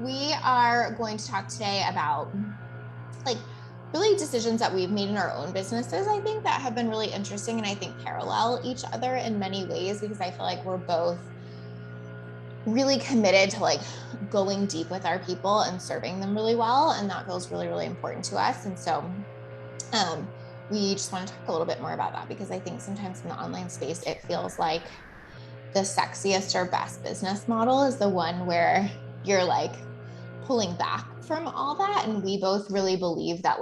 We are going to talk today about really decisions that we've made in our own businesses, I think, that have been really interesting and I think parallel each other in many ways, because I feel like we're both really committed to going deep with our people and serving them really well. And that feels really, really important to us. And so we just want to talk a little bit more about that, because I think sometimes in the online space, it feels like the sexiest or best business model is the one where you're pulling back from all that. And we both really believe that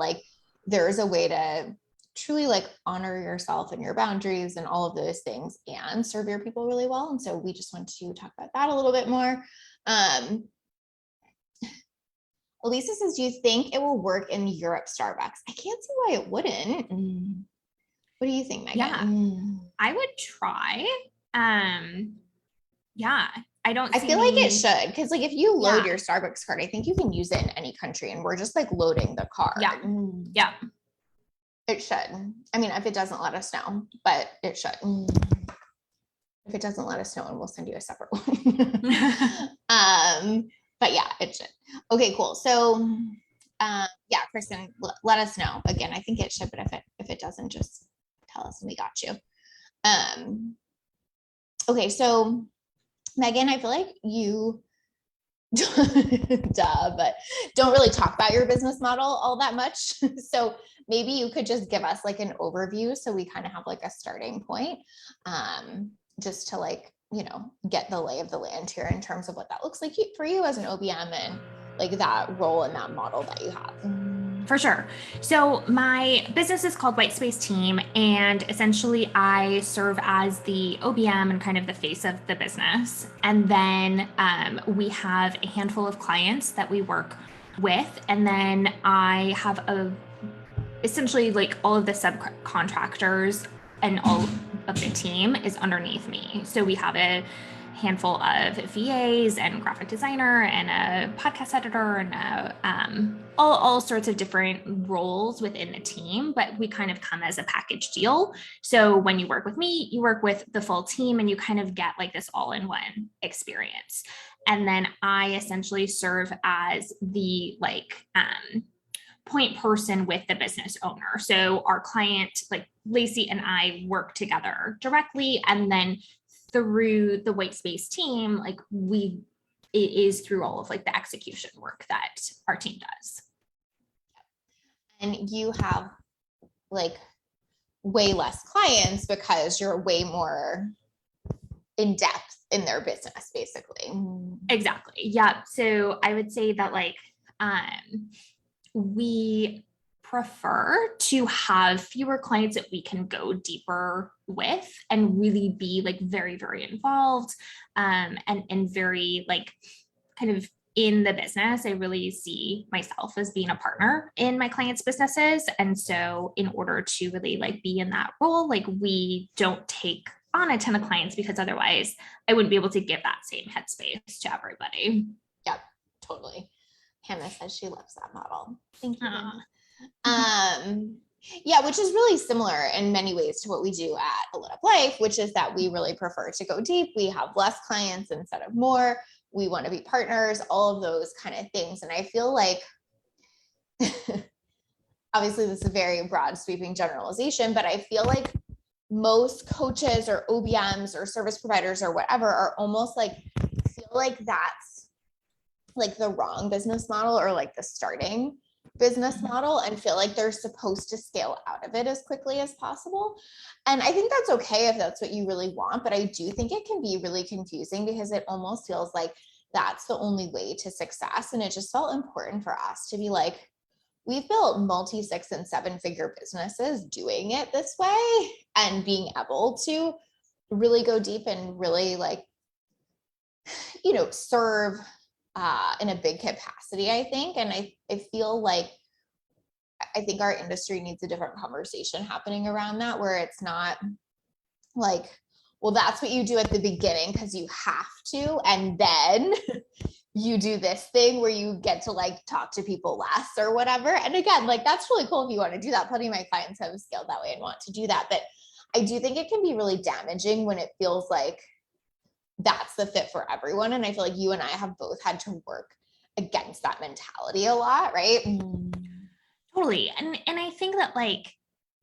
there's a way to truly honor yourself and your boundaries and all of those things and serve your people really well. And so we just want to talk about that a little bit more. Elisa says, do you think it will work in Europe Starbucks? I can't see why it wouldn't. What do you think, Megan? Yeah, I would try. I feel like it should, because if you load your Starbucks card, I think you can use it in any country, and we're just loading the card. Yeah. It should. I mean, if it doesn't let us know, but it should. If it doesn't let us know, and we'll send you a separate one. But yeah, it should. Okay, cool. So yeah, Kristen, let us know. Again, I think it should, but if it doesn't, just tell us and we got you. Okay, so Megan, I feel like you but don't really talk about your business model all that much. So maybe you could just give us an overview, so we kind of have a starting point, just to get the lay of the land here in terms of what that looks like for you as an OBM, and that role and that model that you have. For sure. So my business is called White Space Team, and essentially I serve as the OBM and kind of the face of the business. And then we have a handful of clients that we work with. And then I have essentially all of the subcontractors and all of the team is underneath me. So we have a handful of VAs and graphic designer and a podcast editor and all sorts of different roles within the team, but we kind of come as a package deal. So when you work with me, you work with the full team, and you kind of get this all-in-one experience. And then I essentially serve as the point person with the business owner. So our client, Lacey and I, work together directly, and then through the White Space Team, it is through all of the execution work that our team does. And you have way less clients because you're way more in depth in their business, basically. Exactly. Yeah. So I would say that we prefer to have fewer clients that we can go deeper with and really be very, very involved and very kind of in the business. I really see myself as being a partner in my clients' businesses. And so in order to really be in that role, we don't take on a ton of clients, because otherwise I wouldn't be able to give that same headspace to everybody. Yep, totally. Hannah says she loves that model. Thank you. Yeah, which is really similar in many ways to what we do at A Lit Up Life, which is that we really prefer to go deep. We have less clients instead of more. We want to be partners, all of those kind of things. And I feel obviously this is a very broad sweeping generalization, but I feel most coaches or OBMs or service providers or whatever are almost feel that's the wrong business model, or the starting business model, and feel they're supposed to scale out of it as quickly as possible. And I think that's okay if that's what you really want, but I do think it can be really confusing, because it almost feels that's the only way to success. And it just felt important for us to be we've built multi 6 and 7 figure businesses doing it this way, and being able to really go deep and really serve in a big capacity, I think. And I feel I think our industry needs a different conversation happening around that, where it's not well, that's what you do at the beginning because you have to, and then you do this thing where you get to talk to people less or whatever. And again, that's really cool if you want to do that. Plenty of my clients have scaled that way and want to do that. But I do think it can be really damaging when it feels that's the fit for everyone. And I feel you and I have both had to work against that mentality a lot, right? Totally. And I think that like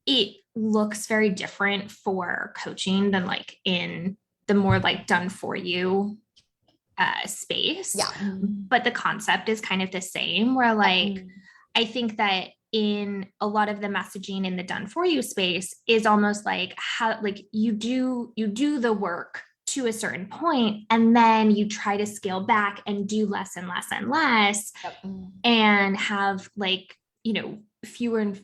it looks very different for coaching than like in the more like done for you space. Yeah. But the concept is kind of the same, where like I think that in a lot of the messaging in the done for you space is almost like how like you do the work to a certain point, and then you try to scale back and do less and less and less, and have like, you know, fewer and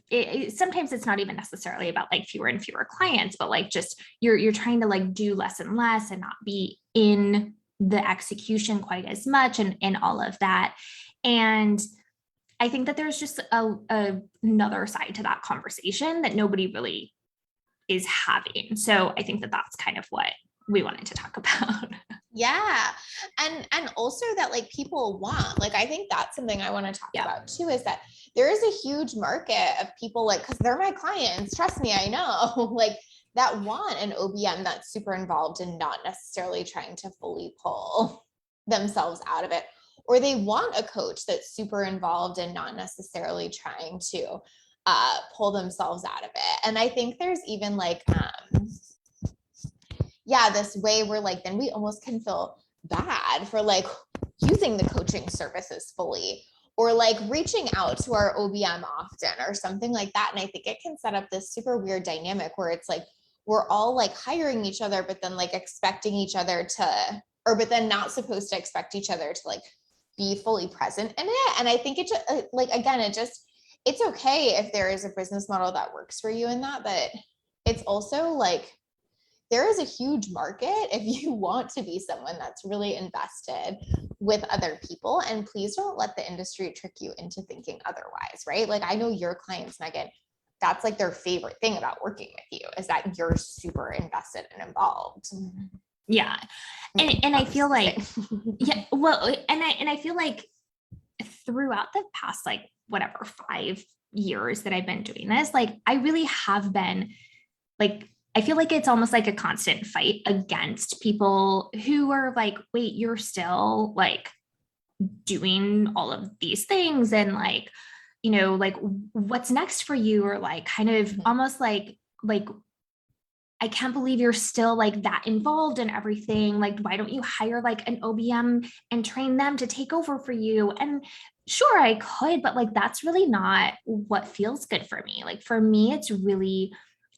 sometimes it's not even necessarily about like fewer and fewer clients, but like just you're trying to like do less and less and not be in the execution quite as much and all of that. And I think that there's just another side to that conversation that nobody really is having. So I think that that's kind of what we wanted to talk about. Yeah. And also that like people want, like, I think that's something I want to talk about too, is that there is a huge market of people like, cause they're my clients, trust me, I know, like that want an OBM that's super involved and not necessarily trying to fully pull themselves out of it. Or they want a coach that's super involved and not necessarily trying to pull themselves out of it. And I think there's even like, this way where like, then we almost can feel bad for like using the coaching services fully, or like reaching out to our OBM often or something like that. And I think it can set up this super weird dynamic where it's like, we're all like hiring each other, but then like expecting each other to, but then not supposed to expect each other to like be fully present in it. And I think it just like, again, it's okay if there is a business model that works for you in that, but it's also like, there is a huge market if you want to be someone that's really invested with other people. And please don't let the industry trick you into thinking otherwise, right? Like I know your clients, Megan, that's like their favorite thing about working with you is that you're super invested and involved. Yeah. And I feel like, yeah, well, and I feel like throughout the past, like whatever, 5 years that I've been doing this, like I really have been like, I feel like it's almost like a constant fight against people who are like, wait, you're still like doing all of these things. And like, you know, like what's next for you? Or like, kind of almost like, I can't believe you're still like that involved in everything. Like, why don't you hire like an OBM and train them to take over for you? And sure, I could, but like, that's really not what feels good for me. Like for me, it's really,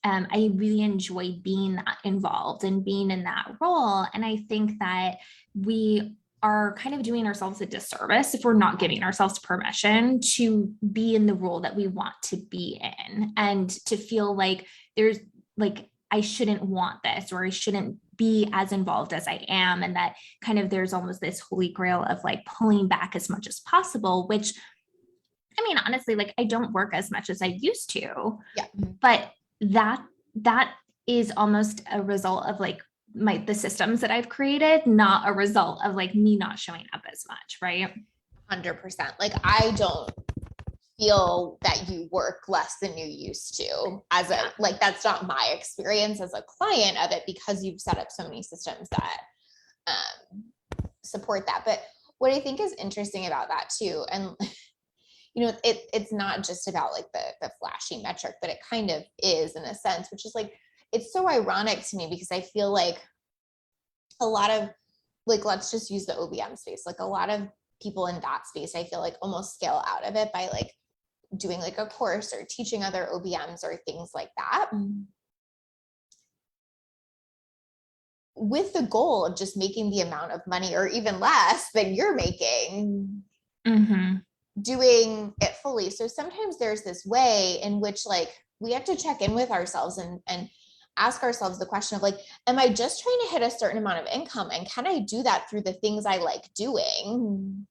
I really enjoy being that involved and being in that role. And I think that we are kind of doing ourselves a disservice if we're not giving ourselves permission to be in the role that we want to be in, and to feel like there's like, I shouldn't want this, or I shouldn't be as involved as I am. And that kind of, there's almost this holy grail of like pulling back as much as possible, which I mean, honestly, like I don't work as much as I used to, but that is almost a result of like the systems that I've created, not a result of like me not showing up as much. Right. 100%. Like I don't feel that you work less than you used to as a, like, that's not my experience as a client of it, because you've set up so many systems that support that. But what I think is interesting about that too, and you know, it's not just about like the flashy metric, but it kind of is in a sense, which is like, it's so ironic to me because I feel like a lot of like, let's just use the OBM space. Like a lot of people in that space, I feel like almost scale out of it by like doing like a course or teaching other OBMs or things like that, with the goal of just making the amount of money or even less than you're making, doing it fully. So sometimes there's this way in which like we have to check in with ourselves and ask ourselves the question of like, am I just trying to hit a certain amount of income, and can I do that through the things I like doing?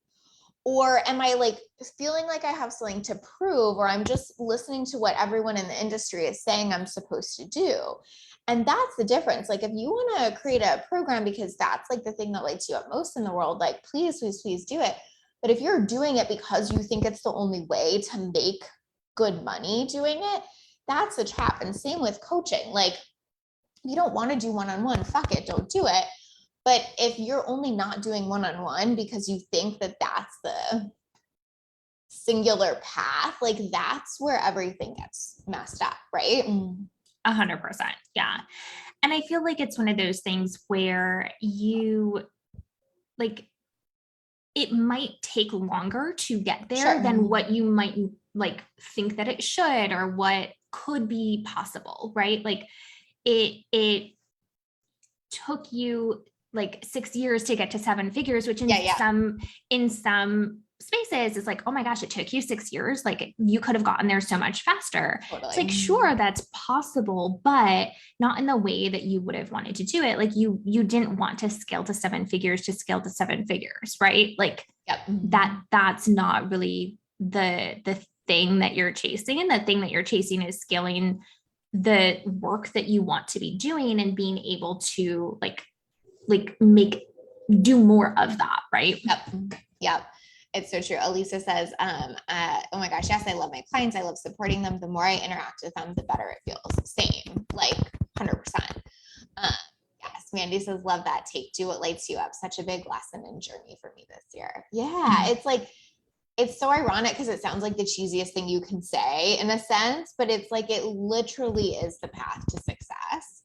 Or am I like feeling like I have something to prove, or I'm just listening to what everyone in the industry is saying I'm supposed to do? And that's the difference. Like if you want to create a program because that's like the thing that lights you up most in the world, like please do it. But if you're doing it because you think it's the only way to make good money doing it, that's a trap. And same with coaching. Like you don't want to do one-on-one, fuck it, don't do it. But if you're only not doing one-on-one because you think that that's the singular path, like that's where everything gets messed up, right? 100%. Yeah. And I feel like it's one of those things where you like, it might take longer to get there than what you might like think that it should, or what could be possible, right? Like it took you like 6 years to get to 7 figures, which in some spaces is like, oh my gosh, it took you 6 years. Like you could have gotten there so much faster. Totally. It's like, sure, that's possible, but not in the way that you would have wanted to do it. Like you didn't want to scale to 7 figures to scale to 7 figures, right? Like that's not really the thing that you're chasing. The thing that you're chasing is scaling the work that you want to be doing and being able to like do more of that, right? Yep. It's so true. Elisa says, oh my gosh, yes, I love my clients. I love supporting them. The more I interact with them, the better it feels. Same, like 100%. Yes, Mandy says, love that take. Do what lights you up. Such a big lesson and journey for me this year. Yeah, it's like, it's so ironic because it sounds like the cheesiest thing you can say in a sense, but it's like, it literally is the path to success.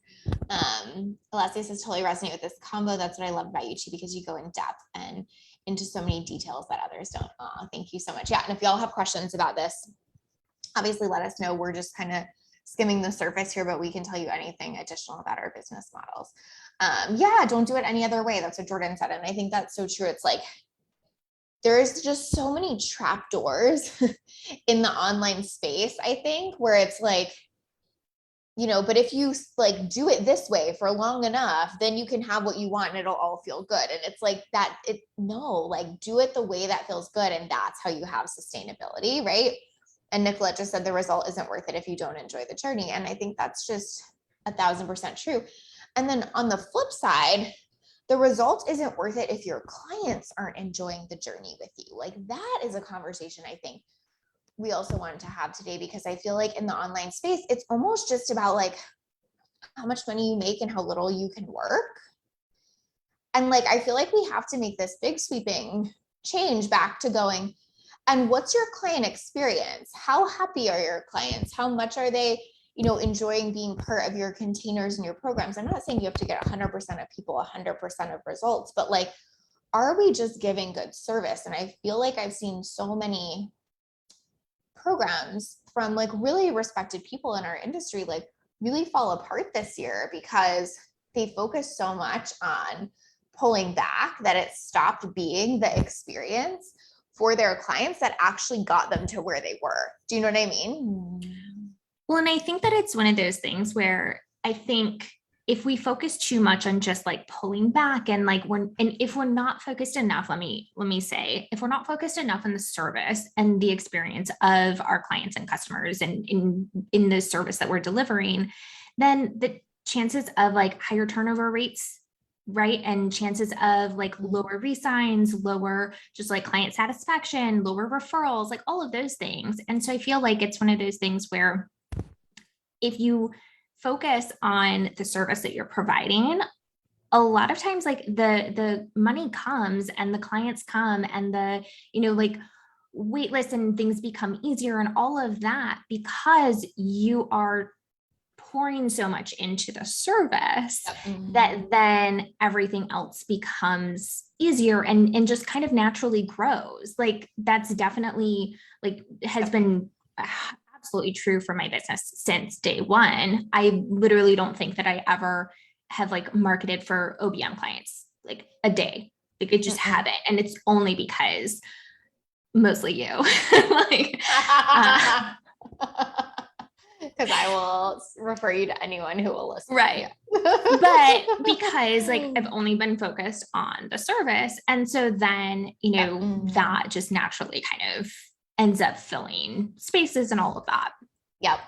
Alessia says, totally resonate with this combo. That's what I love about you too, because you go in depth and into so many details that others don't. Oh, thank you so much. Yeah. And if y'all have questions about this, obviously let us know. We're just kind of skimming the surface here, but we can tell you anything additional about our business models. Yeah, don't do it any other way. That's what Jordan said. And I think that's so true. It's like, there's just so many trap doors in the online space, I think, where it's like, but if you like do it this way for long enough, then you can have what you want and it'll all feel good. And it's like that, like do it the way that feels good. And that's how you have sustainability, right? And Nicolette just said the result isn't worth it if you don't enjoy the journey. And I think that's just 1,000% true. And then on the flip side, the result isn't worth it if your clients aren't enjoying the journey with you. Like that is a conversation I think we also wanted to have today, because I feel like in the online space, it's almost just about like how much money you make and how little you can work. And like, I feel like we have to make this big sweeping change back to going, and what's your client experience? How happy are your clients? How much are they, enjoying being part of your containers and your programs? I'm not saying you have to get 100% of people, 100% of results, but like, are we just giving good service? And I feel like I've seen so many programs from like really respected people in our industry like really fall apart this year because they focus so much on pulling back that it stopped being the experience for their clients that actually got them to where they were. Do you know what I mean? Well, and I think that it's one of those things where I think if we focus too much on just like pulling back and like if we're not focused enough, let me say, if we're not focused enough on the service and the experience of our clients and customers and in the service that we're delivering, then the chances of like higher turnover rates, right? And chances of like lower resigns, lower just like client satisfaction, lower referrals, like all of those things. And so I feel like it's one of those things where if you focus on the service that you're providing, a lot of times like the money comes and the clients come and the, like wait lists and things become easier and all of that because you are pouring so much into the service that then everything else becomes easier and just kind of naturally grows. Like that's definitely like has been absolutely true for my business since day one. I literally don't think that I ever have like marketed for OBM clients like a day. Like it just haven't. And it's only because mostly you. like because I will refer you to anyone who will listen. Right. But because like I've only been focused on the service. And so then, that just naturally kind of ends up filling spaces and all of that. Yep.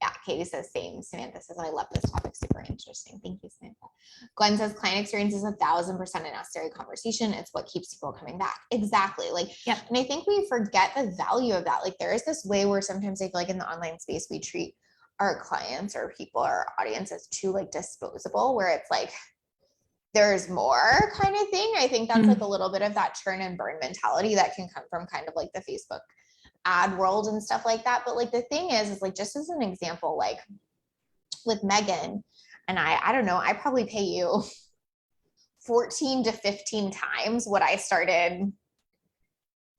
Yeah. Katie says same. Samantha says, I love this topic. Super interesting. Thank you, Samantha. Glenn says client experience is 1,000% a necessary conversation. It's what keeps people coming back. Exactly. Like, and I think we forget the value of that. Like there is this way where sometimes I feel like in the online space, we treat our clients or people, our audience as too like disposable, where it's like, there's more kind of thing. I think that's like a little bit of that churn and burn mentality that can come from kind of like the Facebook ad world and stuff like that. But like, the thing is like, just as an example, like with Megan and I don't know, I probably pay you 14 to 15 times what I started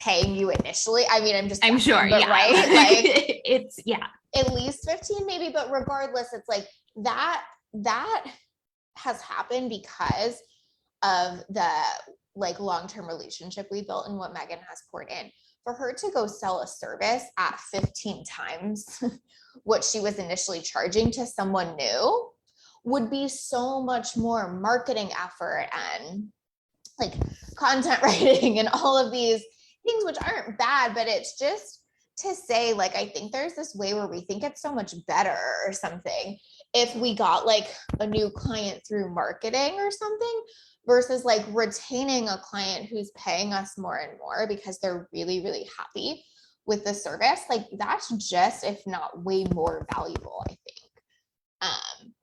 paying you initially. I mean, I'm guessing, sure, but yeah. Right? Like it's, yeah, at least 15 maybe, but regardless, it's like that has happened because of the like long-term relationship we built and what Megan has poured in. For her to go sell a service at 15 times what she was initially charging to someone new would be so much more marketing effort and like content writing and all of these things, which aren't bad, but it's just to say, like, I think there's this way where we think it's so much better or something if we got like a new client through marketing or something versus like retaining a client who's paying us more and more because they're really, really happy with the service. Like that's just, if not way more valuable, I think.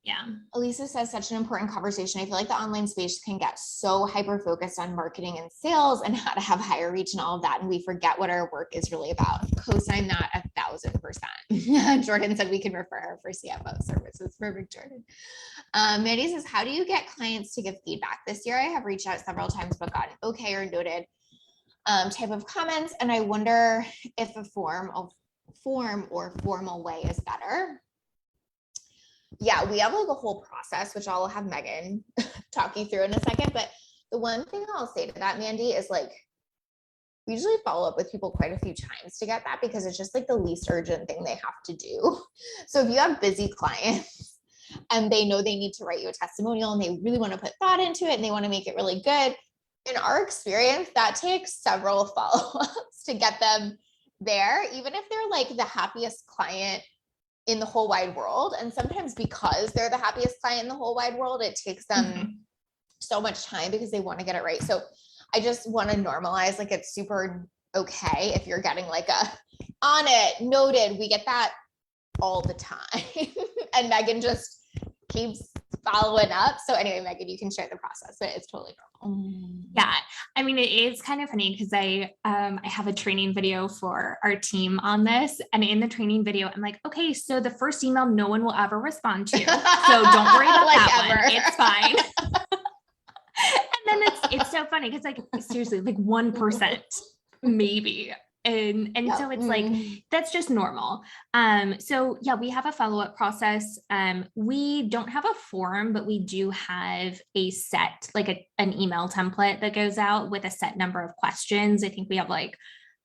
Yeah. Elisa says such an important conversation. I feel like the online space can get so hyper focused on marketing and sales and how to have higher reach and all of that. And we forget what our work is really about. Co-sign that 1,000%. Jordan said we can refer her for CFO services. Perfect, Jordan. Mandy says, how do you get clients to give feedback? This year I have reached out several times, but gotten okay or noted type of comments. And I wonder if a form or formal way is better. Yeah, we have like a whole process, which I'll have Megan talk you through in a second. But the one thing I'll say to that, Mandy, is like, we usually follow up with people quite a few times to get that because it's just like the least urgent thing they have to do. So if you have busy clients and they know they need to write you a testimonial and they really want to put thought into it and they want to make it really good, in our experience, that takes several follow-ups to get them there, even if they're like the happiest client in the whole wide world. And sometimes because they're the happiest client in the whole wide world, it takes them so much time because they want to get it right. So I just want to normalize, like, it's super okay if you're getting like a on it, noted. We get that all the time. And Megan just keeps following up. So anyway, Megan, you can share the process, but it's totally normal. Yeah. I mean, it is kind of funny because I have a training video for our team on this. And in the training video, I'm like, okay, so the first email no one will ever respond to. So don't worry about like that ever. One. It's fine. And then it's so funny because like seriously, like 1% maybe. And so it's like, that's just normal. So yeah, we have a follow-up process. We don't have a form, but we do have a set, like an email template that goes out with a set number of questions. I think we have like,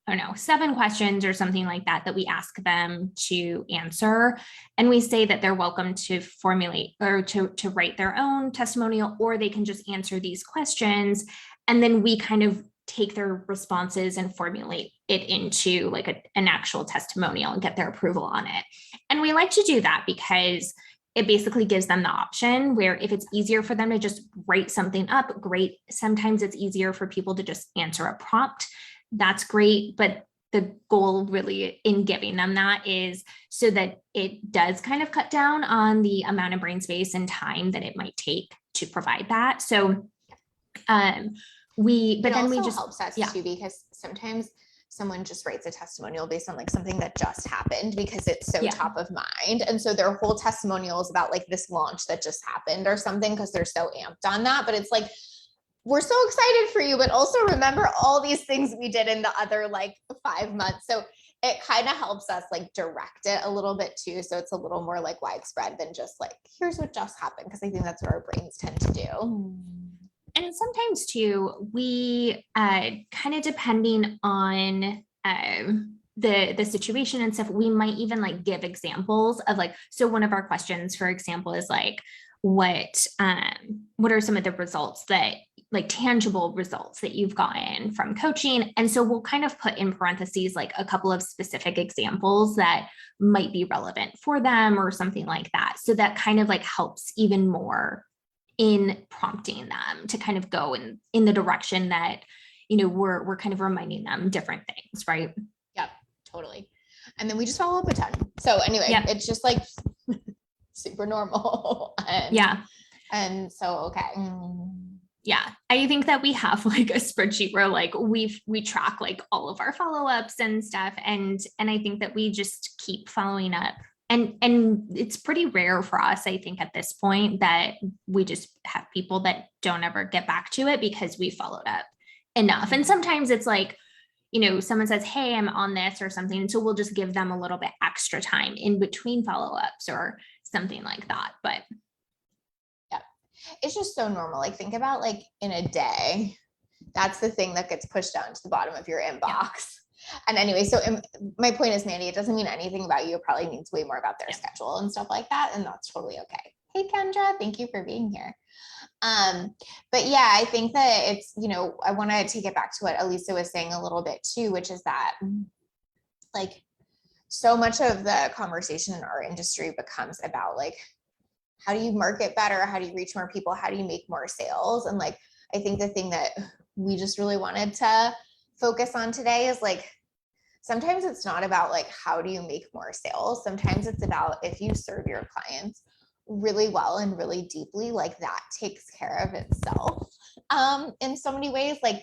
I don't know, 7 questions or something like that we ask them to answer. And we say that they're welcome to formulate or to write their own testimonial, or they can just answer these questions. And then we kind of take their responses and formulate it into like an actual testimonial and get their approval on it. And we like to do that because it basically gives them the option where if it's easier for them to just write something up, great. Sometimes it's easier for people to just answer a prompt. That's great. But the goal really in giving them that is so that it does kind of cut down on the amount of brain space and time that it might take to provide that. So, but then we just helps us too, because sometimes someone just writes a testimonial based on like something that just happened because it's so top of mind. And so their whole testimonial is about like this launch that just happened or something because they're so amped on that. But it's like, we're so excited for you, but also remember all these things we did in the other like 5 months. So it kind of helps us like direct it a little bit too. So it's a little more like widespread than just like, here's what just happened. Because I think that's what our brains tend to do. And sometimes too, we kind of depending on the situation and stuff, we might even like give examples of like, so one of our questions, for example, is like, what are some of the results that like tangible results that you've gotten from coaching? And so we'll kind of put in parentheses like a couple of specific examples that might be relevant for them or something like that. So that kind of like helps even more in prompting them to kind of go in the direction that, you know, we're kind of reminding them different things, right? Yep, totally. And then we just follow up a ton. So anyway, it's just like super normal. And so, okay. Yeah, I think that we have like a spreadsheet where like we track like all of our follow-ups and stuff. And I think that we just keep following up. And it's pretty rare for us, I think, at this point that we just have people that don't ever get back to it because we followed up enough. And sometimes it's like, someone says, hey, I'm on this or something. And so we'll just give them a little bit extra time in between follow-ups or something like that. But it's just so normal. Like think about like in a day, that's the thing that gets pushed down to the bottom of your inbox. Yeah. And anyway, so my point is, Mandy, it doesn't mean anything about you. It probably means way more about their schedule and stuff like that. And that's totally okay. Hey, Kendra, thank you for being here. But yeah, I think that it's, I wanted to get back to what Elisa was saying a little bit too, which is that like so much of the conversation in our industry becomes about like, how do you market better? How do you reach more people? How do you make more sales? And like, I think the thing that we just really wanted to focus on today is like, sometimes it's not about like, how do you make more sales? Sometimes it's about if you serve your clients really well and really deeply, like that takes care of itself. In so many ways, like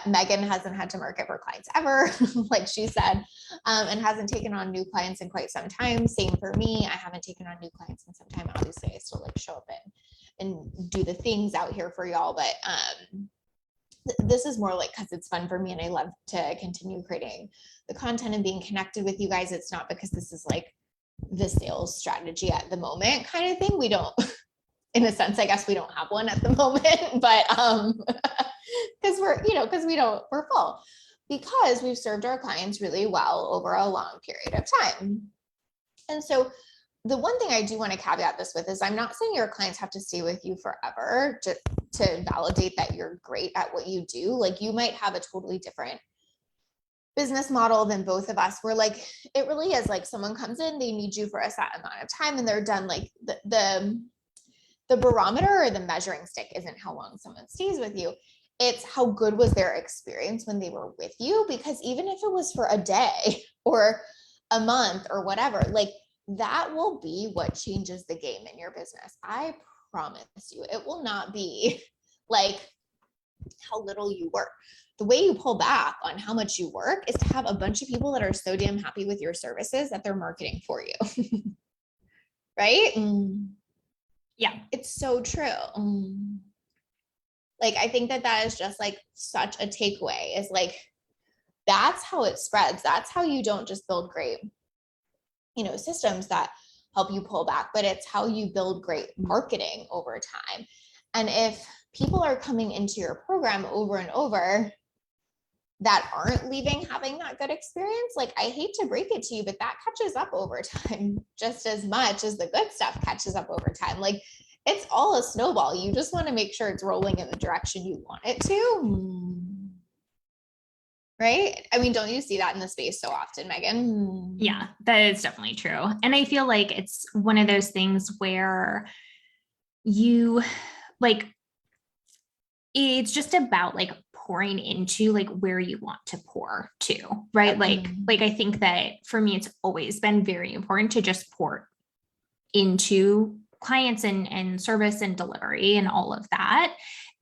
Megan hasn't had to market for clients ever, like she said, and hasn't taken on new clients in quite some time. Same for me. I haven't taken on new clients in some time. Obviously, I still like show up and do the things out here for y'all, but this is more like because it's fun for me and I love to continue creating the content and being connected with you guys. It's not because this is like the sales strategy at the moment kind of thing. We don't, in a sense, I guess we don't have one at the moment, but because we're full, because we've served our clients really well over a long period of time. And so the one thing I do want to caveat this with is I'm not saying your clients have to stay with you forever to validate that you're great at what you do. Like you might have a totally different business model than both of us, where like it really is like someone comes in, they need you for a set amount of time and they're done. Like the barometer or the measuring stick isn't how long someone stays with you. It's how good was their experience when they were with you, because even if it was for a day or a month or whatever, like that will be what changes the game in your business. I promise you, it will not be like how little you work. The way you pull back on how much you work is to have a bunch of people that are so damn happy with your services that they're marketing for you. Right? Yeah, it's so true. Like, I think that is just like such a takeaway, is like, that's how it spreads. That's how you don't just build great, systems that help you pull back, but it's how you build great marketing over time. And if people are coming into your program over and over that aren't leaving having that good experience, like I hate to break it to you, but that catches up over time just as much as the good stuff catches up over time. Like it's all a snowball. You just want to make sure it's rolling in the direction you want it to. Right? I mean, don't you see that in the space so often, Megan? Yeah, that is definitely true. And I feel like it's one of those things where you like, it's just about like pouring into like where you want to pour to, right? Like I think that for me, it's always been very important to just pour into clients and service and delivery and all of that.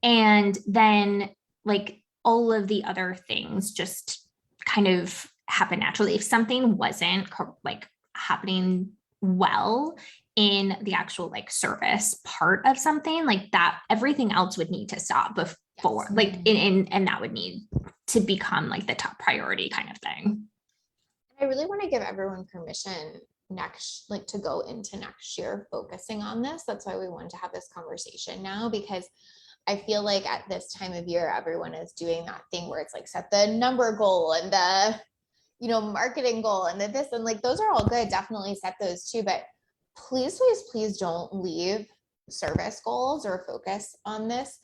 And then like all of the other things just kind of happen naturally. If something wasn't like happening well in the actual like service part of something like that, everything else would need to stop before like and that would need to become like the top priority kind of thing. I really want to give everyone permission to go into next year focusing on this. That's why we wanted to have this conversation now, because I feel like at this time of year, everyone is doing that thing where it's like set the number goal and the, marketing goal and this, and like, those are all good. Definitely set those too, but please, please, please don't leave service goals or focus on this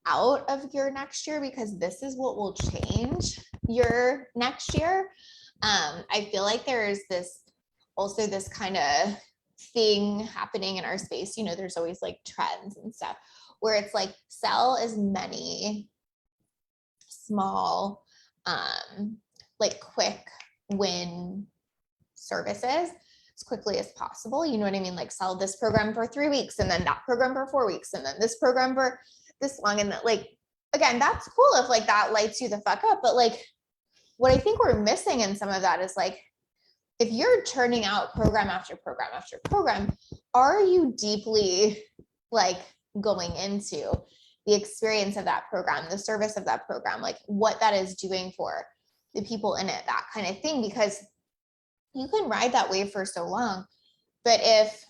out of your next year, because this is what will change your next year. I feel like there's this kind of thing happening in our space. There's always like trends and stuff where it's like sell as many small, like quick win services as quickly as possible. You know what I mean? Like sell this program for 3 weeks and then that program for 4 weeks and then this program for this long. And that, like, again, that's cool if like that lights you the fuck up. But like, what I think we're missing in some of that is like, if you're churning out program after program after program, are you deeply like going into the experience of that program, the service of that program, like what that is doing for the people in it, that kind of thing? Because you can ride that wave for so long, but if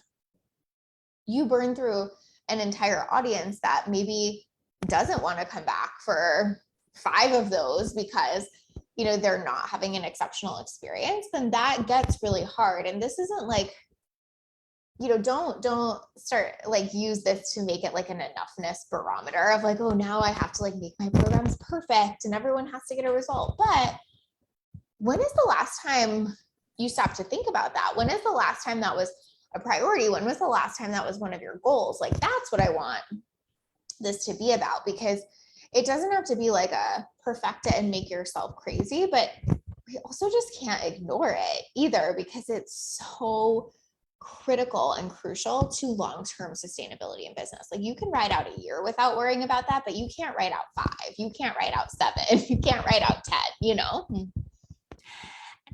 you burn through an entire audience that maybe doesn't want to come back for 5 of those because, you know, they're not having an exceptional experience, then that gets really hard. And this isn't like, you know, don't start like use this to make it like an enoughness barometer of like, oh, now I have to like make my programs perfect and everyone has to get a result. But when is the last time you stopped to think about that? When is the last time that was a priority? When was the last time that was one of your goals? Like, that's what I want this to be about, because it doesn't have to be like a perfect it and make yourself crazy, but we also just can't ignore it either, because it's so critical and crucial to long-term sustainability in business. Like, you can ride out a year without worrying about that, but you can't ride out 5, you can't ride out 7, you can't ride out 10, you know?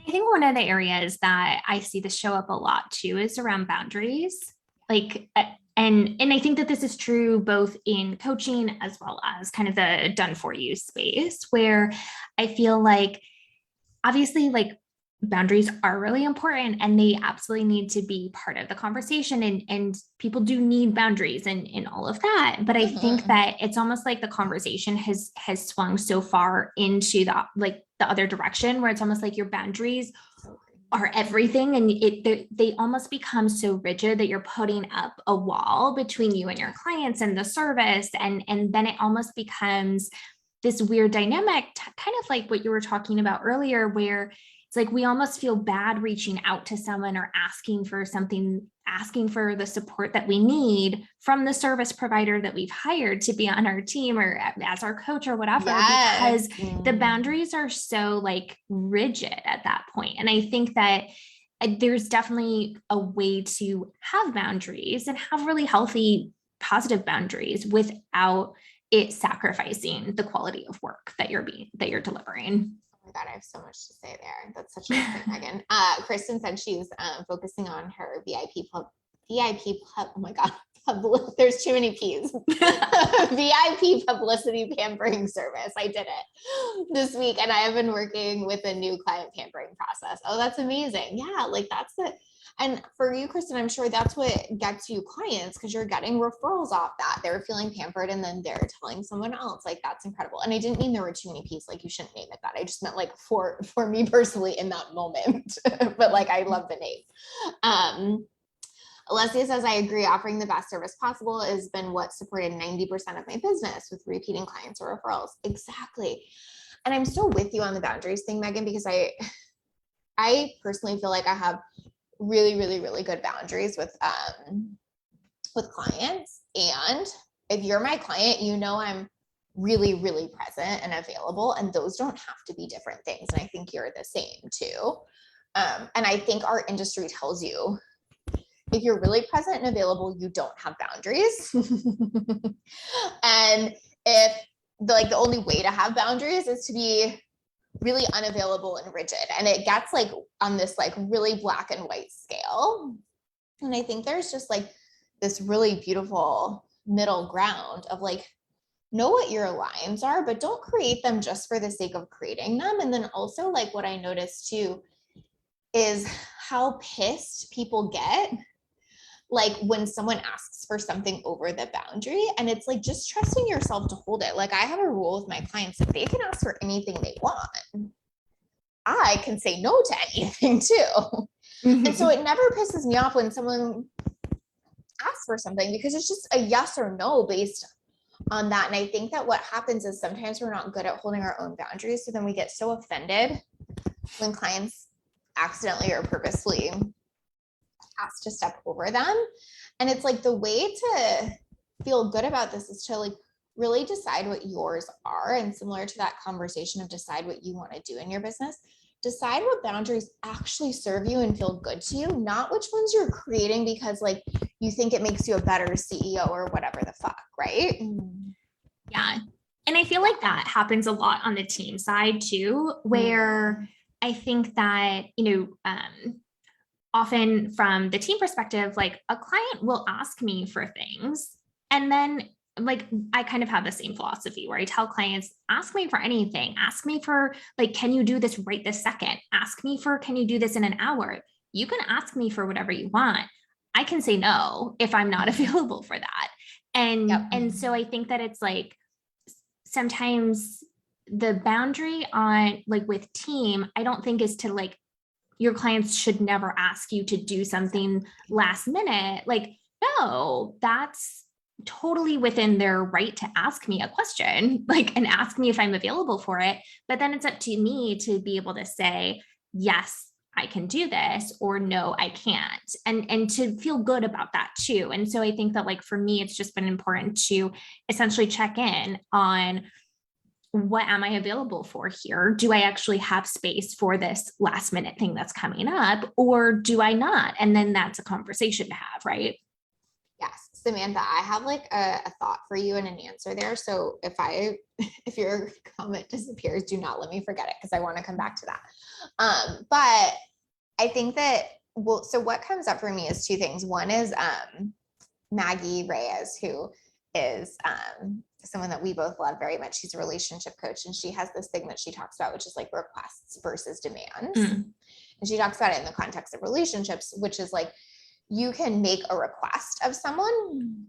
I think one of the areas that I see this show up a lot too is around boundaries. Like, and I think that this is true both in coaching as well as kind of the done for you space, where I feel like obviously like boundaries are really important and they absolutely need to be part of the conversation, and people do need boundaries and all of that. But I think that it's almost like the conversation has swung so far into the other direction, where it's almost like your boundaries are everything, and they almost become so rigid that you're putting up a wall between you and your clients and the service, and then it almost becomes this weird dynamic, kind of like what you were talking about earlier, where it's like we almost feel bad reaching out to someone or asking for something, asking for the support that we need from the service provider that we've hired to be on our team or as our coach or whatever, because the boundaries are so like rigid at that point. And I think that there's definitely a way to have boundaries and have really healthy, positive boundaries without it sacrificing the quality of work that you're delivering. Oh my God, I have so much to say there. That's such a good thing, Megan. Kristen said she's focusing on her VIP pub. Oh my God, there's too many P's. VIP publicity pampering service. I did it this week, and I have been working with a new client pampering process. Oh, that's amazing. Yeah, like that's the. And for you, Kristen, I'm sure that's what gets you clients, because you're getting referrals off that. They're feeling pampered and then they're telling someone else. Like, that's incredible. And I didn't mean there were too many P's, like you shouldn't name it that. I just meant like for me personally in that moment, but like, I love the name. Alessia says, I agree. Offering the best service possible has been what supported 90% of my business with repeating clients or referrals. Exactly. And I'm still with you on the boundaries thing, Megan, because I personally feel like I have really, really, really good boundaries with clients. And if you're my client, you know, I'm really, really present and available, and those don't have to be different things. And I think you're the same too. And I think our industry tells you, if you're really present and available, you don't have boundaries. And if the only way to have boundaries is to be really unavailable and rigid, and it gets like on this like really black and white scale. And I think there's just like this really beautiful middle ground of like, know what your lines are, but don't create them just for the sake of creating them. And then also, like, what I noticed too is how pissed people get like when someone asks for something over the boundary, and it's like, just trusting yourself to hold it. Like, I have a rule with my clients that they can ask for anything they want. I can say no to anything too. And so it never pisses me off when someone asks for something, because it's just a yes or no based on that. And I think that what happens is sometimes we're not good at holding our own boundaries. So then we get so offended when clients accidentally or purposefully ask to step over them. And it's like, the way to feel good about this is to like really decide what yours are. And similar to that conversation of decide what you want to do in your business, decide what boundaries actually serve you and feel good to you, not which ones you're creating because like you think it makes you a better CEO or whatever the fuck, right? Yeah. And I feel like that happens a lot on the team side too, where I think that, often from the team perspective, like a client will ask me for things. And then like, I kind of have the same philosophy where I tell clients, ask me for anything. Ask me for like, can you do this right this second? Ask me for, can you do this in an hour? You can ask me for whatever you want. I can say no if I'm not available for that. And so I think that it's like, sometimes the boundary on like with team, I don't think is to like, your clients should never ask you to do something last minute. Like, no, that's totally within their right to ask me a question, like, and ask me if I'm available for it. But then it's up to me to be able to say, yes, I can do this, or no, I can't. And to feel good about that too. And so I think that like, for me, it's just been important to essentially check in on, what am I available for here? Do I actually have space for this last minute thing that's coming up, or do I not? And then that's a conversation to have, right? Yes, Samantha, I have like a thought for you and an answer there. So if your comment disappears, do not let me forget it, because I want to come back to that. But I think that, well, so what comes up for me is two things. One is Maggie Reyes, who is someone that we both love very much. She's a relationship coach, and she has this thing that she talks about, which is like requests versus demands. And she talks about it in the context of relationships, which is like, you can make a request of someone,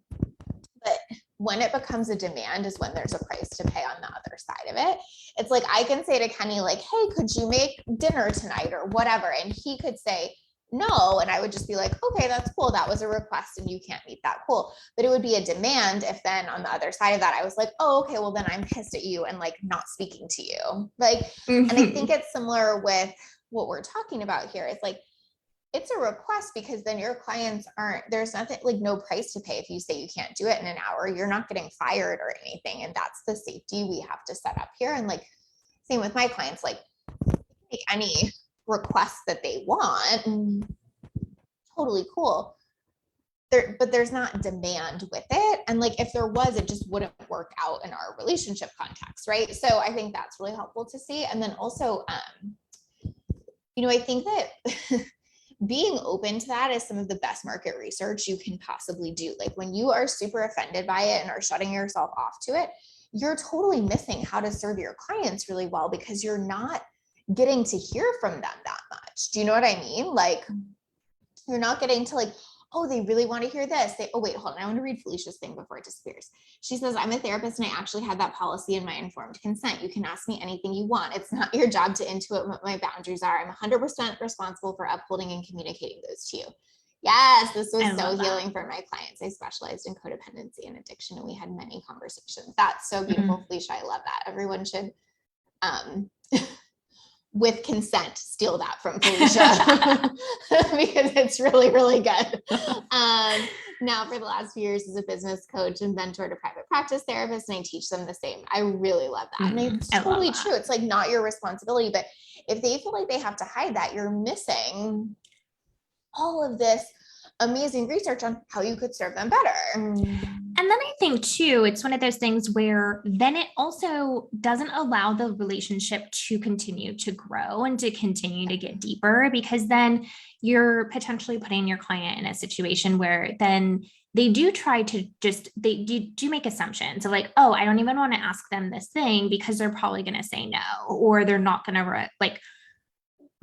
but when it becomes a demand is when there's a price to pay on the other side of it. It's like, I can say to Kenny, like, hey, could you make dinner tonight or whatever? And he could say no. And I would just be like, okay, that's cool. That was a request and you can't meet that. Cool. But it would be a demand if then on the other side of that, I was like, oh, okay, well then I'm pissed at you and like not speaking to you. Like, and I think it's similar with what we're talking about here. It's like, it's a request because then your clients there's nothing, like no price to pay. If you say you can't do it in an hour, you're not getting fired or anything. And that's the safety we have to set up here. And like, same with my clients, like make any requests that they want, totally cool. But there's not demand with it. And like, if there was, it just wouldn't work out in our relationship context, right? So I think that's really helpful to see. And then also, I think that being open to that is some of the best market research you can possibly do. Like when you are super offended by it and are shutting yourself off to it, you're totally missing how to serve your clients really well, because you're not getting to hear from them that much. Do you know what I mean? Like, you're not getting to like, oh, they really want to hear this. Oh, wait, hold on. I want to read Felicia's thing before it disappears. She says, I'm a therapist and I actually had that policy in my informed consent. You can ask me anything you want. It's not your job to intuit what my boundaries are. I'm 100% responsible for upholding and communicating those to you. Yes, this was so healing for my clients. I specialized in codependency and addiction, and we had many conversations. That's so beautiful, Felicia. I love that. Everyone should, with consent, steal that from Felicia because it's really, really good. Now for the last few years as a business coach and mentor to private practice therapists, and I teach them the same. I really love that. And it's totally true. It's like not your responsibility, but if they feel like they have to hide that, you're missing all of this amazing research on how you could serve them better. And then I think too, it's one of those things where then it also doesn't allow the relationship to continue to grow and to continue to get deeper, because then you're potentially putting your client in a situation where then they do try to they do make assumptions of like, oh, I don't even want to ask them this thing because they're probably going to say no, or they're not going to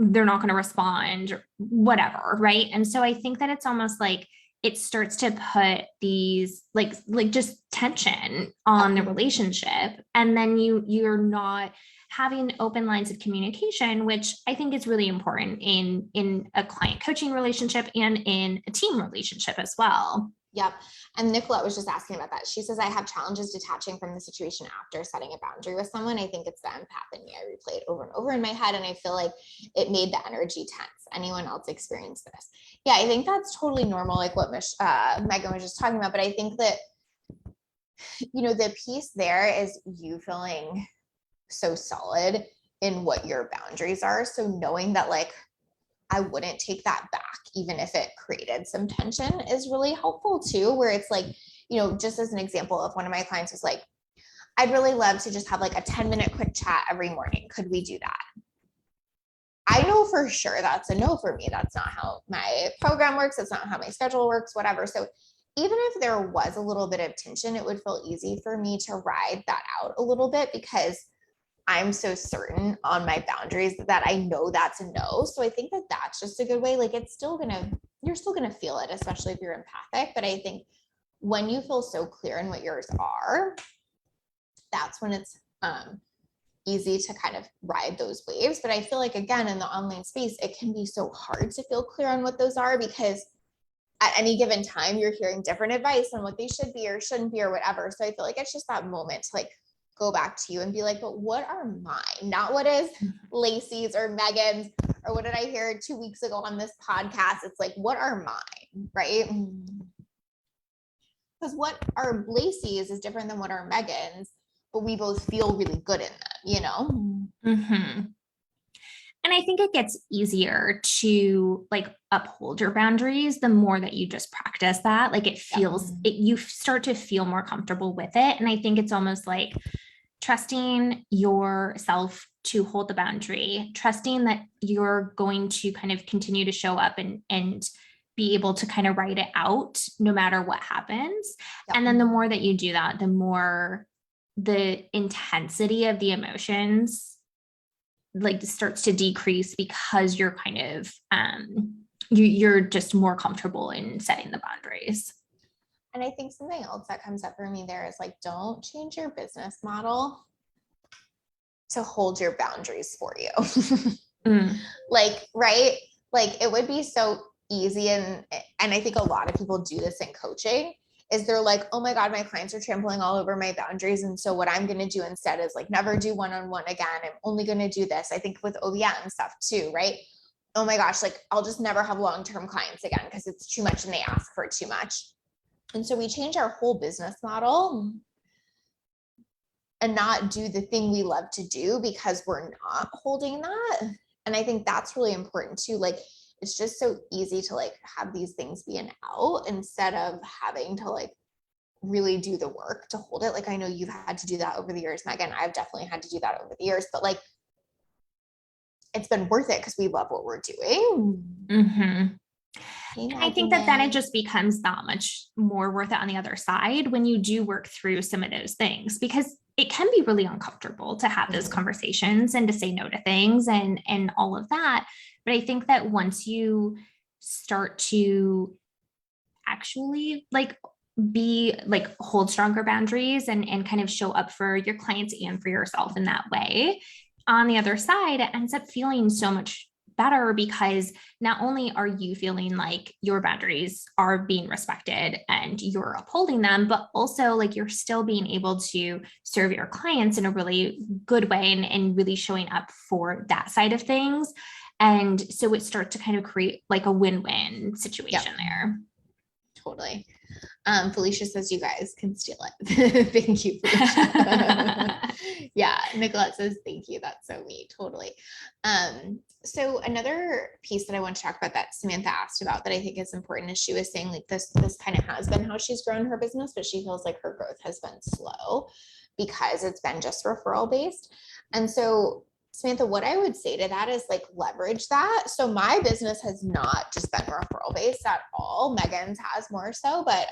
they're not going to respond or whatever. Right. And so I think that it's almost like it starts to put these like just tension on the relationship. And then you're not having open lines of communication, which I think is really important in a client coaching relationship and in a team relationship as well. Yep. And Nicolette was just asking about that. She says, I have challenges detaching from the situation after setting a boundary with someone. I think it's the empath in me. I replay it over and over in my head, and I feel like it made the energy tense. Anyone else experience this? Yeah, I think that's totally normal, like what Megan was just talking about. But I think that, the piece there is you feeling so solid in what your boundaries are. So knowing that like, I wouldn't take that back, even if it created some tension, is really helpful too, where it's like, just as an example of one of my clients was like, I'd really love to just have like a 10-minute quick chat every morning. Could we do that? I know for sure that's a no for me. That's not how my program works. It's not how my schedule works, whatever. So even if there was a little bit of tension, it would feel easy for me to ride that out a little bit because I'm so certain on my boundaries that I know that's a no. So I think that that's just a good way. Like you're still gonna feel it, especially if you're empathic. But I think when you feel so clear in what yours are, that's when it's easy to kind of ride those waves. But I feel like, again, in the online space, it can be so hard to feel clear on what those are because at any given time, you're hearing different advice on what they should be or shouldn't be or whatever. So I feel like it's just that moment to like go back to you and be like, but what are mine? Not what is Lacey's or Megan's, or what did I hear 2 weeks ago on this podcast? It's like, what are mine, right? Because what are Lacey's is different than what are Megan's, but we both feel really good in them, you know? Mm-hmm. And I think it gets easier to like uphold your boundaries the more that you just practice that. Like it feels, you start to feel more comfortable with it. And I think it's almost like trusting yourself to hold the boundary, trusting that you're going to kind of continue to show up and be able to kind of write it out no matter what happens. Yep. And then the more that you do that, the more the intensity of the emotions like starts to decrease because you're kind of you're just more comfortable in setting the boundaries. And I think something else that comes up for me there is like, don't change your business model to hold your boundaries for you. Like, right? Like it would be so easy. And I think a lot of people do this in coaching is they're like, oh my God, my clients are trampling all over my boundaries. And so what I'm going to do instead is like never do one-on-one again. I'm only going to do this. I think with OBM stuff too, right? Oh my gosh, like I'll just never have long-term clients again because it's too much and they ask for too much. And so we change our whole business model and not do the thing we love to do because we're not holding that. And I think that's really important too. Like, it's just so easy to like have these things be an out instead of having to like really do the work to hold it. Like, I know you've had to do that over the years, Megan. I've definitely had to do that over the years, but like, it's been worth it because we love what we're doing. Mm-hmm. And I think that then it just becomes that much more worth it on the other side when you do work through some of those things, because it can be really uncomfortable to have those conversations and to say no to things and all of that. But I think that once you start to actually like be like hold stronger boundaries and kind of show up for your clients and for yourself in that way, on the other side, it ends up feeling so much better because not only are you feeling like your boundaries are being respected and you're upholding them, but also like you're still being able to serve your clients in a really good way and really showing up for that side of things. And so it starts to kind of create like a win-win situation there. Totally. Felicia says you guys can steal it. Thank you, Felicia. Yeah, Nicolette says thank you. That's so neat. Totally. So another piece that I want to talk about that Samantha asked about that I think is important is she was saying like this kind of has been how she's grown her business, but she feels like her growth has been slow because it's been just referral based. And so Samantha, what I would say to that is like leverage that. So my business has not just been referral based at all. Megan's has more so, but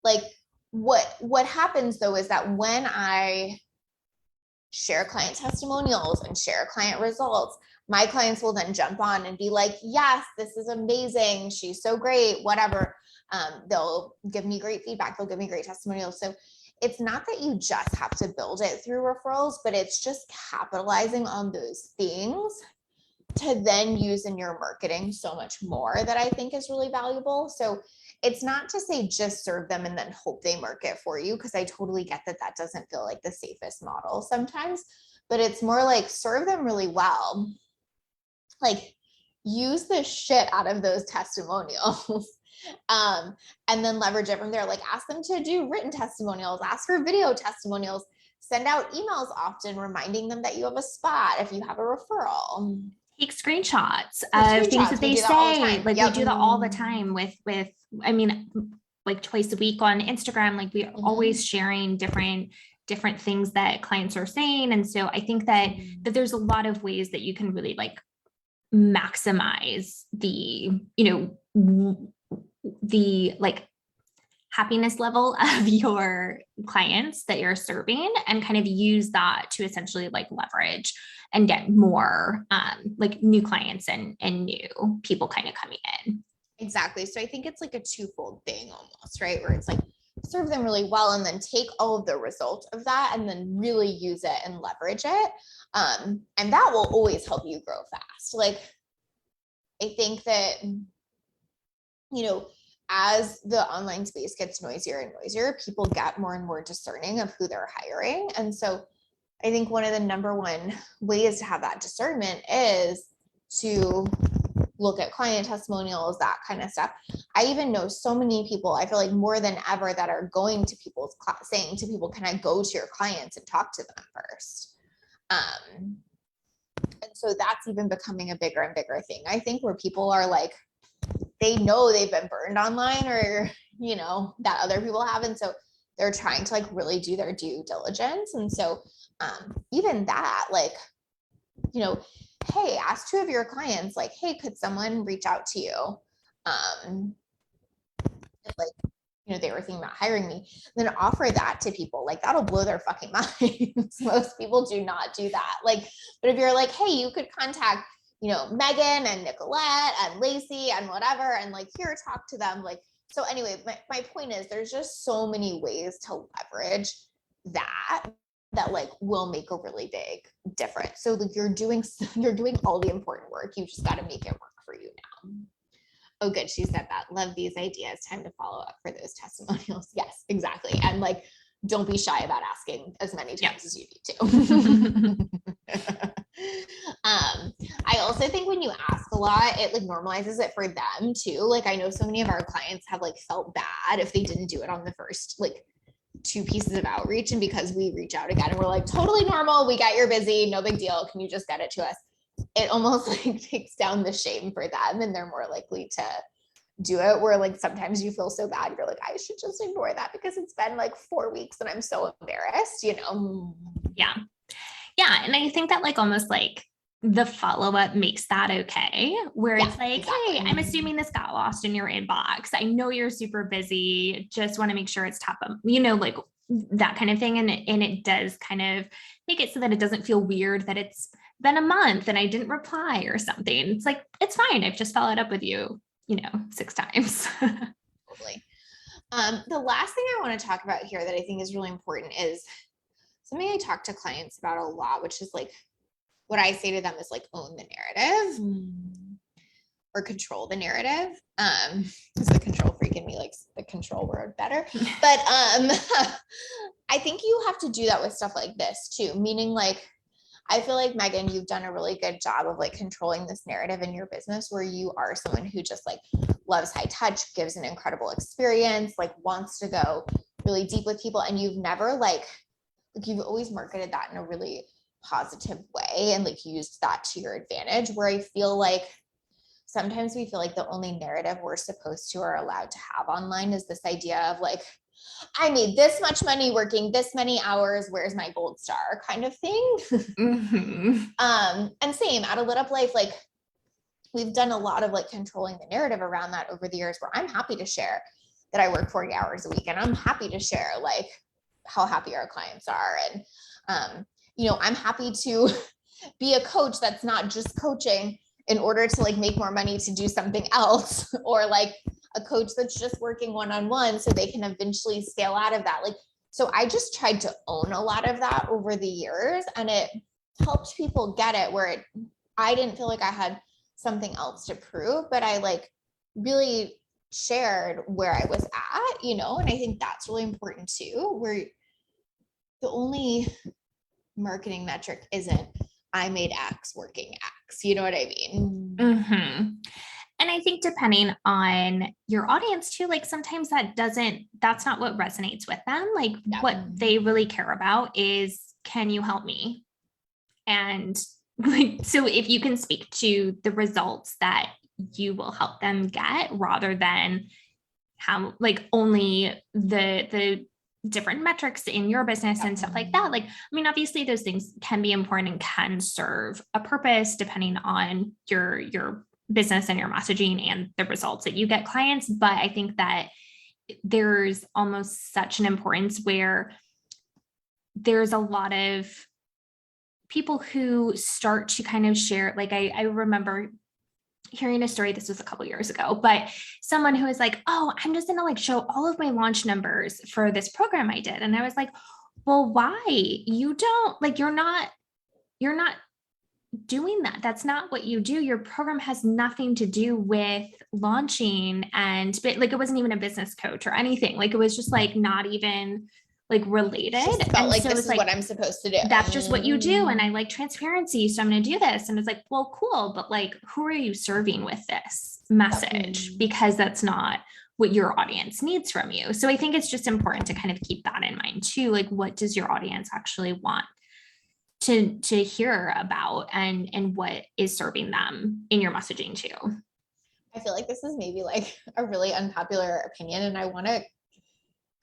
like what happens though is that when I share client testimonials and share client results, my clients will then jump on and be like, yes, this is amazing. She's so great, whatever. They'll give me great feedback. They'll give me great testimonials. So it's not that you just have to build it through referrals, but it's just capitalizing on those things to then use in your marketing so much more that I think is really valuable. So it's not to say just serve them and then hope they market for you, because I totally get that that doesn't feel like the safest model sometimes, but it's more like serve them really well. Like use the shit out of those testimonials. And then leverage it from there. Like ask them to do written testimonials, ask for video testimonials, send out emails often, reminding them that you have a spot if you have a referral. Take screenshots of things that they say. Like we do that all the time with, I mean, like twice a week on Instagram. Like we're Mhm. always sharing different things that clients are saying. And so I think that there's a lot of ways that you can really like maximize the, the like happiness level of your clients that you're serving, and kind of use that to essentially like leverage and get more like new clients and new people kind of coming in. Exactly. So I think it's like a twofold thing almost, right? Where it's like serve them really well and then take all of the result of that and then really use it and leverage it. And that will always help you grow fast. Like, I think that, as the online space gets noisier and noisier, people get more and more discerning of who they're hiring. And so I think one of the number one ways to have that discernment is to look at client testimonials, that kind of stuff. I even know so many people, I feel like more than ever, that are going to people's saying to people, can I go to your clients and talk to them first? And so that's even becoming a bigger and bigger thing, I think, where people are like, they know they've been burned online or, that other people haven't. So they're trying to like really do their due diligence. And so even that, like, hey, ask 2 of your clients, like, hey, could someone reach out to you? If like, they were thinking about hiring me, then offer that to people. Like, that'll blow their fucking minds. Most people do not do that. Like, but if you're like, hey, you could contact, Megan and Nicolette and Lacey and whatever, and like, here, talk to them. Like, so anyway, my point is there's just so many ways to leverage that like will make a really big difference. So like you're doing all the important work. You just got to make it work for you now. Oh, good. She said that. Love these ideas. Time to follow up for those testimonials. Yes, exactly. And like, don't be shy about asking as many times as you need to. I also think when you ask a lot, it like normalizes it for them too. Like, I know so many of our clients have like felt bad if they didn't do it on the first like 2 pieces of outreach. And because we reach out again and we're like, totally normal, we get you're busy, no big deal, can you just get it to us? It almost like takes down the shame for them and they're more likely to do it. Where like sometimes you feel so bad, you're like, I should just ignore that because it's been like 4 weeks and I'm so embarrassed, Yeah. And I think that like almost like the follow-up makes that okay, where it's like, exactly. Hey, I'm assuming this got lost in your inbox. I know you're super busy. Just want to make sure it's top of, like that kind of thing. And it does kind of make it so that it doesn't feel weird that it's been a month and I didn't reply or something. It's like, it's fine. I've just followed up with you, 6 times. Totally. The last thing I want to talk about here that I think is really important is something I talk to clients about a lot, which is like, what I say to them is like, own the narrative or control the narrative. Is the control freak in me likes the control word better. But I think you have to do that with stuff like this too. Meaning like, I feel like Megan, you've done a really good job of like controlling this narrative in your business where you are someone who just like loves high touch, gives an incredible experience, like wants to go really deep with people. And you've never like you've always marketed that in a really positive way and like used that to your advantage, where I feel like sometimes we feel like the only narrative we're supposed to or allowed to have online is this idea of like, I made this much money working this many hours, where's my gold star kind of thing. And same at A Lit Up Life, like we've done a lot of like controlling the narrative around that over the years, where I'm happy to share that I work 40 hours a week, and I'm happy to share like how happy our clients are. And, I'm happy to be a coach that's not just coaching in order to like make more money to do something else, or like a coach that's just working one-on-one so they can eventually scale out of that. Like, so I just tried to own a lot of that over the years, and it helped people get it where I didn't feel like I had something else to prove, but I like really shared where I was at, and I think that's really important too, where the only marketing metric isn't I made X working X, you know what I mean? Mm-hmm. And I think depending on your audience too, like sometimes that's not what resonates with them. Like what they really care about is, can you help me? And like, so if you can speak to the results that you will help them get rather than how like only the different metrics in your business and stuff like that. Like, I mean, obviously those things can be important and can serve a purpose depending on your business and your messaging and the results that you get clients. But I think that there's almost such an importance where there's a lot of people who start to kind of share, like I remember hearing a story, this was a couple years ago, but someone who was like, oh, I'm just going to like show all of my launch numbers for this program I did. And I was like, well, why? You don't like, you're not doing that. That's not what you do. Your program has nothing to do with launching, and like, it wasn't even a business coach or anything. Like, it was just like not even like related. Just felt and like so this it's is what I'm supposed to do. That's just what you do. And I like transparency. So I'm going to do this. And it's like, well, cool. But like, who are you serving with this message? Because that's not what your audience needs from you. So I think it's just important to kind of keep that in mind too. Like, what does your audience actually want to hear about, and what is serving them in your messaging too? I feel like this is maybe like a really unpopular opinion, and I want to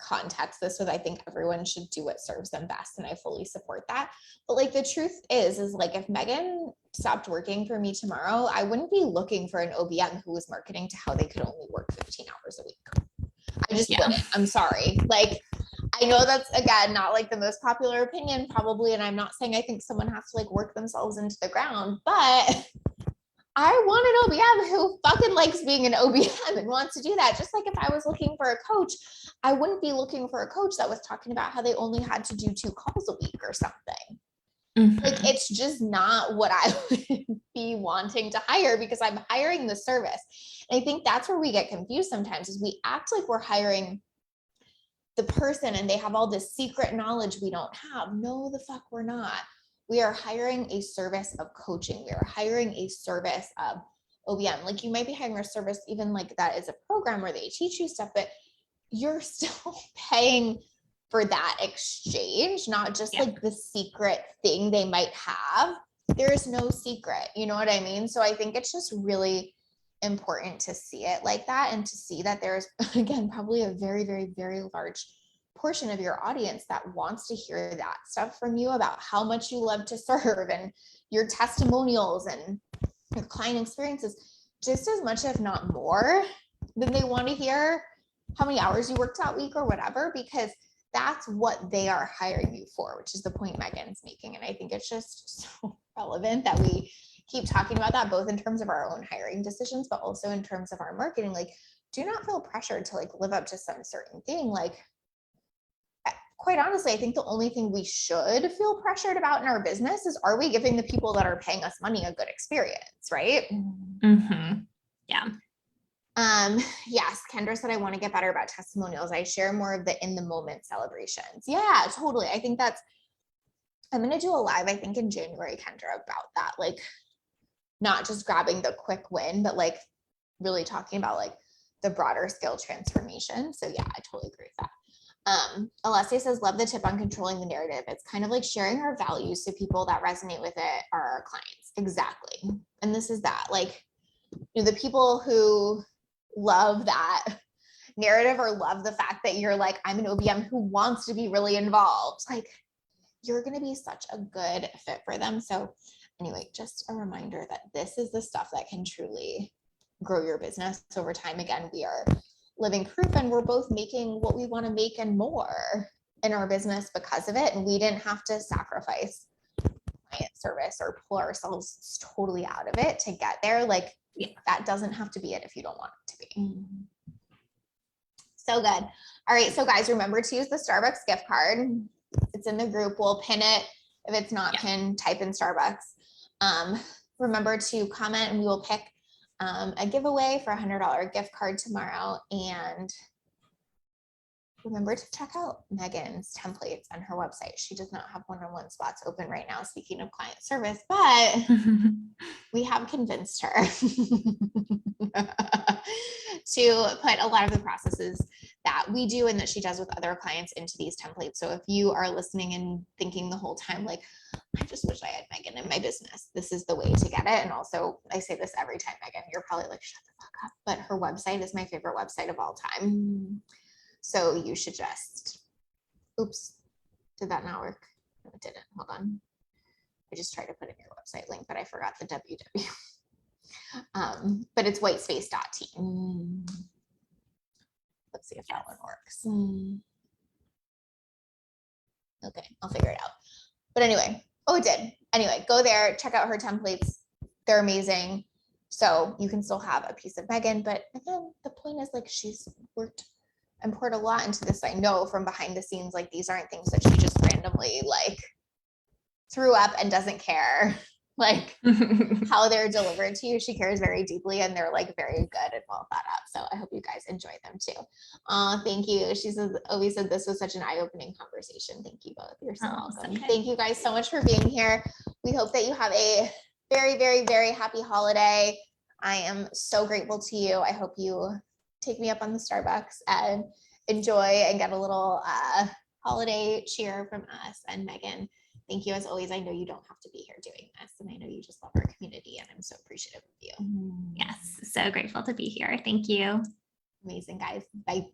context this with, I think everyone should do what serves them best, and I fully support that. But like, the truth is like, if Megan stopped working for me tomorrow, I wouldn't be looking for an OBM who was marketing to how they could only work 15 hours a week. I just wouldn't. I'm sorry. Like, I know that's, again, not like the most popular opinion probably, and I'm not saying I think someone has to like work themselves into the ground, but I want an OBM who fucking likes being an OBM and wants to do that. Just like if I was looking for a coach, I wouldn't be looking for a coach that was talking about how they only had to do 2 calls a week or something. Like, it's just not what I would be wanting to hire, because I'm hiring the service. And I think that's where we get confused sometimes, is we act like we're hiring the person and they have all this secret knowledge we don't have. No, the fuck we're not. We are hiring a service of coaching. We are hiring a service of OBM. Like, you might be hiring a service even like that is a program where they teach you stuff, but you're still paying for that exchange, not just like the secret thing they might have. There's no secret, you know what I mean? So I think it's just really important to see it like that, and to see that there's, again, probably a very, very, very large portion of your audience that wants to hear that stuff from you about how much you love to serve, and your testimonials and your client experiences, just as much, if not more, than they want to hear how many hours you worked that week or whatever, because that's what they are hiring you for, which is the point Megan's making. And I think it's just so relevant that we keep talking about that, both in terms of our own hiring decisions, but also in terms of our marketing. Like, do not feel pressured to like live up to some certain thing. Like, quite honestly, I think the only thing we should feel pressured about in our business is, are we giving the people that are paying us money a good experience, right? Yeah. Yes, Kendra said, I want to get better about testimonials. I share more of the in the moment celebrations. Yeah, totally. I think I'm going to do a live, I think in January, Kendra, about that. Like, not just grabbing the quick win, but like really talking about like the broader skill transformation. So yeah, I totally agree with that. Alessia says, love the tip on controlling the narrative. It's kind of like sharing our values, so people that resonate with it are our clients. Exactly. And this is that, like, you know, the people who love that narrative or love the fact that you're like, I'm an OBM who wants to be really involved, like, you're going to be such a good fit for them. So anyway, just a reminder that this is the stuff that can truly grow your business over time. Again, we are living proof, and we're both making what we want to make and more in our business because of it. And we didn't have to sacrifice client service or pull ourselves totally out of it to get there. Like, that doesn't have to be it if you don't want it to be. So good. All right. So guys, remember to use the Starbucks gift card. It's in the group. We'll pin it. If it's not pinned, type in Starbucks. Remember to comment, and we will pick a giveaway for $100 gift card tomorrow. And remember to check out Megan's templates on her website. She does not have one-on-one spots open right now, speaking of client service, but we have convinced her to put a lot of the processes that we do and that she does with other clients into these templates. So if you are listening and thinking the whole time, like, I just wish I had Megan in my business. This is the way to get it. And also, I say this every time, Megan, you're probably like, shut the fuck up. But her website is my favorite website of all time. So you should just, oops, did that not work? No, it didn't. Hold on. I just tried to put in your website link, but I forgot the www. But it's whitespace.team. Let's see if that one works. Okay, I'll figure it out. But anyway, oh, it did. Anyway, go there, check out her templates. They're amazing. So you can still have a piece of Megan, but again, the point is like she's worked and poured a lot into this. I know from behind the scenes, like these aren't things that she just randomly like threw up and doesn't care like how they're delivered to you. She cares very deeply and they're like very good and well thought out. So I hope you guys enjoy them too. Thank you. She says, Ovi said this was such an eye-opening conversation. Thank you both. You're so welcome. Okay. Thank you guys so much for being here. We hope that you have a very, very, very happy holiday. I am so grateful to you. I hope you take me up on the Starbucks and enjoy and get a little holiday cheer from us and Megan. Thank you as always. I know you don't have to be here doing this, and I know you just love our community, and I'm so appreciative of you. Yes, so grateful to be here. Thank you. Amazing, guys. Bye.